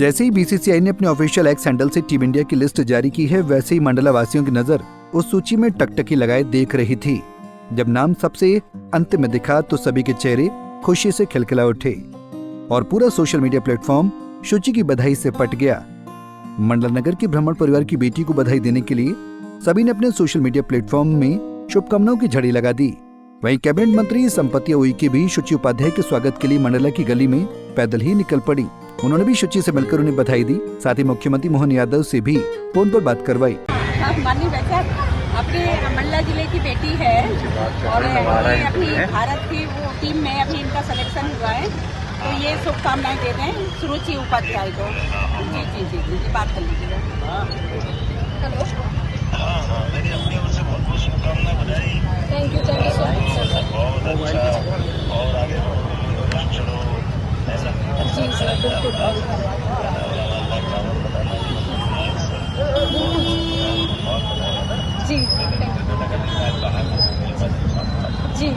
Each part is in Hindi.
जैसे ही बीसीसीआई ने अपने ऑफिशियल एक्स हैंडल से टीम इंडिया की लिस्ट जारी की है, वैसे ही मंडला वासियों की नजर उस सूची में टकटकी लगाए देख रही थी। जब नाम सबसे अंत में दिखा तो सभी के चेहरे खुशी से खिलखिला उठे और पूरा सोशल मीडिया प्लेटफॉर्म शुचि की बधाई से पट गया। मंडला नगर की ब्राह्मण परिवार की बेटी को बधाई देने के लिए सभी ने अपने सोशल मीडिया प्लेटफॉर्म में शुभकामनाओं की झड़ी लगा दी। वहीं कैबिनेट मंत्री संपत्ति उइके भी शुचि उपाध्याय के स्वागत के लिए मंडला की गली में पैदल ही निकल पड़ी। उन्होंने भी शुचि से मिलकर उन्हें बधाई दी। साथ ही मुख्यमंत्री मोहन यादव से भी फोन पर बात करवाई। अपने मंडला जिले की बेटी है और ये अपनी भारत की वो टीम में अभी इनका सिलेक्शन हुआ है, तो ये शुभकामनाएं दे दें सुरुचि उपाध्याय को। जी जी जी जी जी, बात कर लीजिएगा। Hello, thank you so much और आगे जी सर, बिल्कुल जी जी,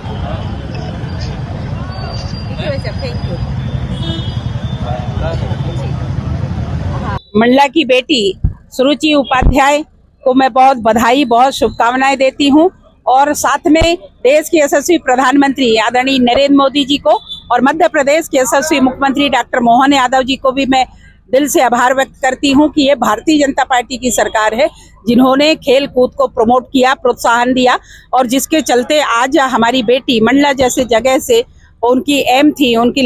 थैंक यू। मंडला की बेटी सुरुचि उपाध्याय को मैं बहुत बधाई, बहुत शुभकामनाएं देती हूं और साथ में देश के यशस्वी प्रधानमंत्री आदरणीय नरेंद्र मोदी जी को और मध्य प्रदेश के यशस्वी मुख्यमंत्री डॉक्टर मोहन यादव जी को भी मैं दिल से आभार व्यक्त करती हूं कि ये भारतीय जनता पार्टी की सरकार है जिन्होंने खेल कूद को प्रमोट किया, प्रोत्साहन दिया और जिसके चलते आज हमारी बेटी मंडला जैसे जगह से उनकी एम थी, उनकी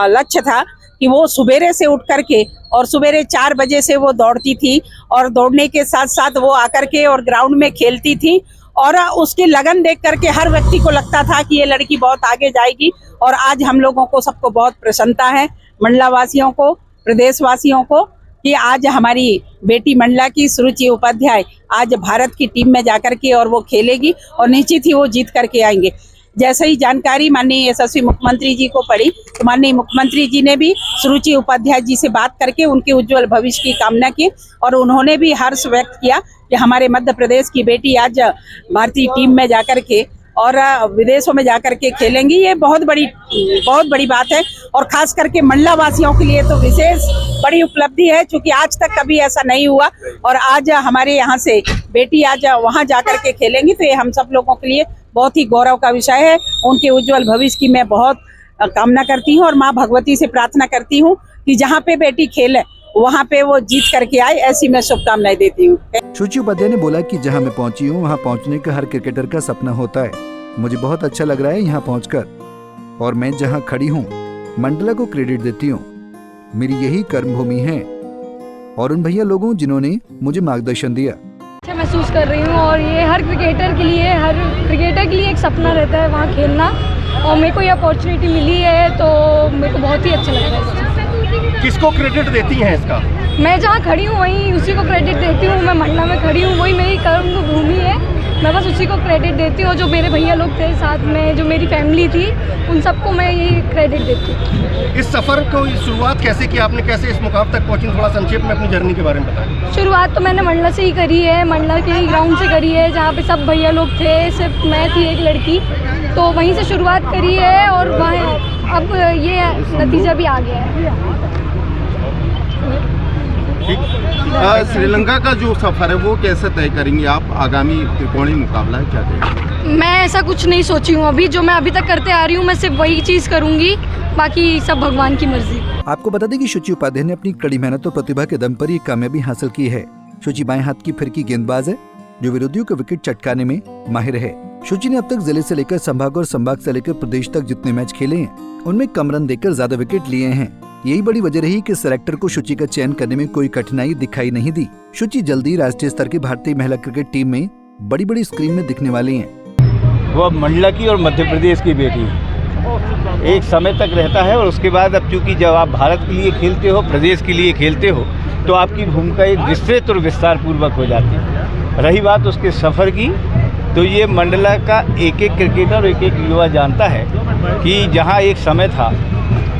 लक्ष्य था कि वो सुबेरे से उठ करके और सुबेरे 4 बजे से वो दौड़ती थी और दौड़ने के साथ साथ वो आकर के और ग्राउंड में खेलती थी और उसकी लगन देख करके हर व्यक्ति को लगता था कि ये लड़की बहुत आगे जाएगी। और आज हम लोगों को सबको बहुत प्रसन्नता है, मंडला वासियों को, प्रदेश वासियों को, कि आज हमारी बेटी मंडला की सुरुचि उपाध्याय आज भारत की टीम में जाकर के और वो खेलेगी और निश्चित ही वो जीत करके आएंगे। जैसे ही जानकारी माननीय यशस्वी मुख्यमंत्री जी को पड़ी तो माननीय मुख्यमंत्री जी ने भी सुरुचि उपाध्याय जी से बात करके उनके उज्जवल भविष्य की कामना की और उन्होंने भी हर्ष व्यक्त किया कि हमारे मध्य प्रदेश की बेटी आज भारतीय टीम में जाकर के और विदेशों में जाकर के खेलेंगी। ये बहुत बड़ी बात है और खास करके मंडला वासियों के लिए तो विशेष बड़ी उपलब्धि है, क्योंकि आज तक कभी ऐसा नहीं हुआ और आज हमारे यहाँ से बेटी आज वहाँ जाकर के खेलेंगी, तो ये हम सब लोगों के लिए बहुत ही गौरव का विषय है। उनके उज्जवल भविष्य की मैं बहुत कामना करती हूँ और माँ भगवती से प्रार्थना करती हूँ कि जहाँ पे बेटी खेले वहाँ पे वो जीत करके आए, ऐसी मैं शुभकामनाएं देती हूँ। शुचि उपाध्याय ने बोला कि जहाँ मैं पहुँची हूँ वहाँ पहुँचने का हर क्रिकेटर का सपना होता है। मुझे बहुत अच्छा लग रहा है यहाँ पहुँचकर और मैं जहाँ खड़ी हूँ मंडला को क्रेडिट देती हूँ। मेरी यही कर्म भूमि है और उन भैया लोगों जिन्होंने मुझे मार्गदर्शन दिया। अच्छा महसूस कर रही हूँ और ये हर क्रिकेटर के लिए एक सपना रहता है वहाँ खेलना और मेरे को ये अपॉर्चुनिटी मिली है तो मेरे को बहुत ही अच्छा लग रहा है। किसको क्रेडिट देती हैं इसका? मैं जहाँ खड़ी हूँ वहीं उसी को क्रेडिट देती हूँ। मैं मंडला में खड़ी हूँ, वही मेरी कर्म भूमि है, मैं बस उसी को क्रेडिट देती हूँ। जो मेरे भैया लोग थे साथ में, जो मेरी फैमिली थी, उन सबको मैं यही क्रेडिट देती हूँ। इस सफ़र को शुरुआत कैसे की आपने, कैसे इस मुकाम तक पहुँची, थोड़ा संक्षेप में अपनी जर्नी के बारे में बताएं। शुरुआत तो मैंने मंडला से ही करी है, मंडला के ही ग्राउंड से करी है जहाँ पे सब भैया लोग थे, सिर्फ मैं थी एक लड़की, तो वहीं से शुरुआत करी है और वहाँ अब ये नतीजा भी आ गया है। श्रीलंका का जो सफ़र है वो कैसे तय करेंगी आप? आगामी त्रिकोणीय मुकाबला है, क्या करेंगे? मैं ऐसा कुछ नहीं सोची हूँ अभी, जो मैं अभी तक करते आ रही हूँ मैं सिर्फ वही चीज़ करूँगी, बाकी सब भगवान की मर्जी। आपको बता दें कि शुचि उपाध्याय ने अपनी कड़ी मेहनत और प्रतिभा के दम पर ये कामयाबी हासिल की है। शुचि बाएं हाथ की फिरकी गेंदबाज है जो विरोधियों को विकेट चटकाने में माहिर है। शुचि ने अब तक जिले से लेकर संभाग और संभाग से लेकर प्रदेश तक जितने मैच खेले हैं उनमें कम रन देकर ज्यादा विकेट लिए हैं। यही बड़ी वजह रही कि सेलेक्टर को शुचि का चयन करने में कोई कठिनाई दिखाई नहीं दी। शुचि जल्दी राष्ट्रीय स्तर की भारतीय महिला क्रिकेट टीम में बड़ी स्क्रीन में दिखने वाली हैं। वो मंडला की और मध्य प्रदेश की बेटी है, एक समय तक रहता है और उसके बाद अब चूंकि जब आप भारत के लिए खेलते हो, प्रदेश के लिए खेलते हो, तो आपकी भूमिका एक विस्तृत और विस्तार पूर्वक हो जाती है। रही बात उसके सफ़र की, तो ये मंडला का एक एक क्रिकेटर, एक एक युवा जानता है कि जहाँ एक समय था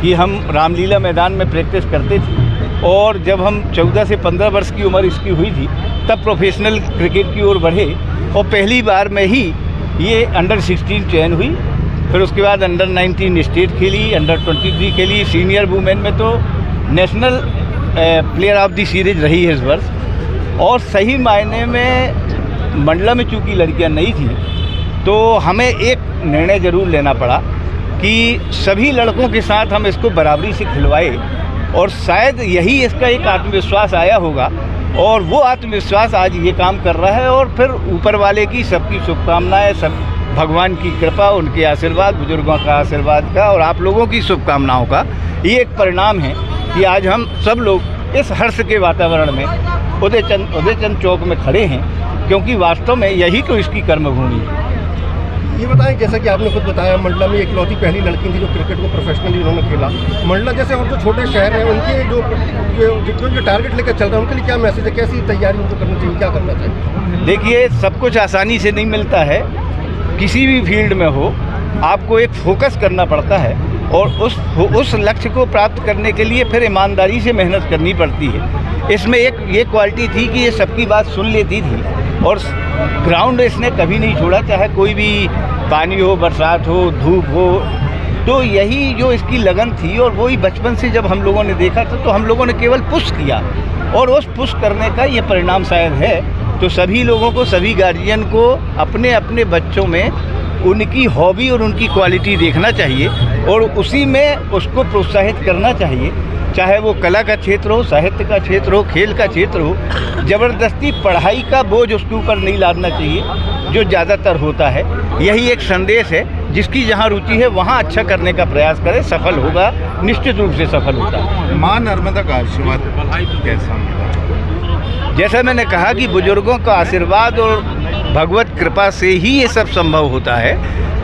कि हम रामलीला मैदान में प्रैक्टिस करते थे और जब हम 14 से 15 वर्ष की उम्र इसकी हुई थी तब प्रोफेशनल क्रिकेट की ओर बढ़े और पहली बार में ही ये अंडर 16 चयन हुई। फिर उसके बाद अंडर 19 स्टेट खेली, अंडर 23 खेली, सीनियर वुमेन में तो national player of the series रही है इस वर्ष। और सही मायने में मंडला में चूँकि लड़कियां नहीं थी तो हमें एक निर्णय ज़रूर लेना पड़ा कि सभी लड़कों के साथ हम इसको बराबरी से खिलवाए, और शायद यही इसका एक आत्मविश्वास आया होगा, और वो आत्मविश्वास आज ये काम कर रहा है। और फिर ऊपर वाले की सबकी शुभकामनाएं, सब भगवान की कृपा, उनके आशीर्वाद, बुजुर्गों का आशीर्वाद का और आप लोगों की शुभकामनाओं का ये एक परिणाम है कि आज हम सब लोग इस हर्ष के वातावरण में उदयचंद चौक में खड़े हैं, क्योंकि वास्तव में यही तो इसकी कर्मभूमि है। ये बताएं, जैसा कि आपने खुद बताया, मंडला में इकलौती पहली लड़की थी जो क्रिकेट को प्रोफेशनली उन्होंने खेला। मंडला जैसे और जो छोटे शहर हैं उनके जो टारगेट लेकर चल रहे हैं उनके लिए क्या मैसेज है, कैसी तैयारी उनको करनी चाहिए, क्या करना चाहिए? देखिए, सब कुछ आसानी से नहीं मिलता है, किसी भी फील्ड में हो आपको एक फोकस करना पड़ता है, और उस लक्ष्य को प्राप्त करने के लिए फिर ईमानदारी से मेहनत करनी पड़ती है। इसमें एक ये क्वालिटी थी कि ये सबकी बात सुन लेती थी, और ग्राउंड इसने कभी नहीं छोड़ा, चाहे कोई भी पानी हो, बरसात हो, धूप हो। तो यही जो इसकी लगन थी, और वही बचपन से जब हम लोगों ने देखा था तो हम लोगों ने केवल पुश किया, और उस पुश करने का ये परिणाम शायद है। तो सभी लोगों को, सभी गार्जियन को अपने अपने बच्चों में उनकी हॉबी और उनकी क्वालिटी देखना चाहिए, और उसी में उसको प्रोत्साहित करना चाहिए, चाहे वो कला का क्षेत्र हो, साहित्य का क्षेत्र हो, खेल का क्षेत्र हो। ज़बरदस्ती पढ़ाई का बोझ उसके ऊपर नहीं लादना चाहिए, जो ज़्यादातर होता है। यही एक संदेश है, जिसकी जहाँ रुचि है वहाँ अच्छा करने का प्रयास करे, सफल होगा, निश्चित रूप से सफल होता है। माँ नर्मदा का आशीर्वाद कैसा मिला? जैसा मैंने कहा कि बुजुर्गों का आशीर्वाद और भगवत कृपा से ही ये सब संभव होता है।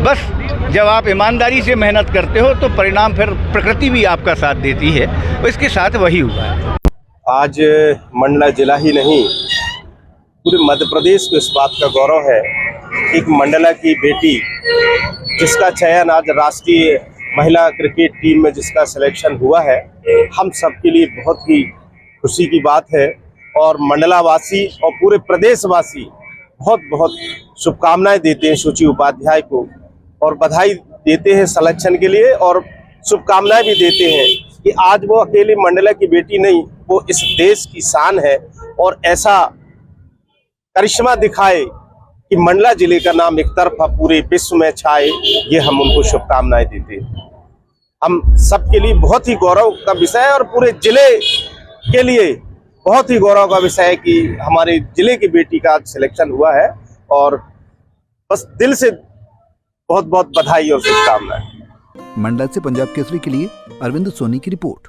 बस जब आप ईमानदारी से मेहनत करते हो तो परिणाम फिर प्रकृति भी आपका साथ देती है, और इसके साथ वही हुआ है। आज मंडला जिला ही नहीं, पूरे मध्य प्रदेश को इस बात का गौरव है, एक मंडला की बेटी जिसका चयन आज राष्ट्रीय महिला क्रिकेट टीम में जिसका सिलेक्शन हुआ है, हम सबके लिए बहुत ही खुशी की बात है। और मंडलावासी और पूरे प्रदेशवासी बहुत बहुत शुभकामनाएं देते हैं सूची उपाध्याय को, और बधाई देते हैं सिलेक्शन के लिए, और शुभकामनाएं भी देते हैं कि आज वो अकेली मंडला की बेटी नहीं, वो इस देश की शान है, और ऐसा करिश्मा दिखाए कि मंडला जिले का नाम एक तरफा पूरे विश्व में छाए। ये हम उनको शुभकामनाएं देते हैं। हम सबके लिए बहुत ही गौरव का विषय है, और पूरे जिले के लिए बहुत ही गौरव का विषय है कि हमारे जिले की बेटी का आज सिलेक्शन हुआ है, और बस दिल से बहुत बहुत बधाई और शुभकामनाएं। मंडला से पंजाब केसरी के लिए अरविंद सोनी की रिपोर्ट।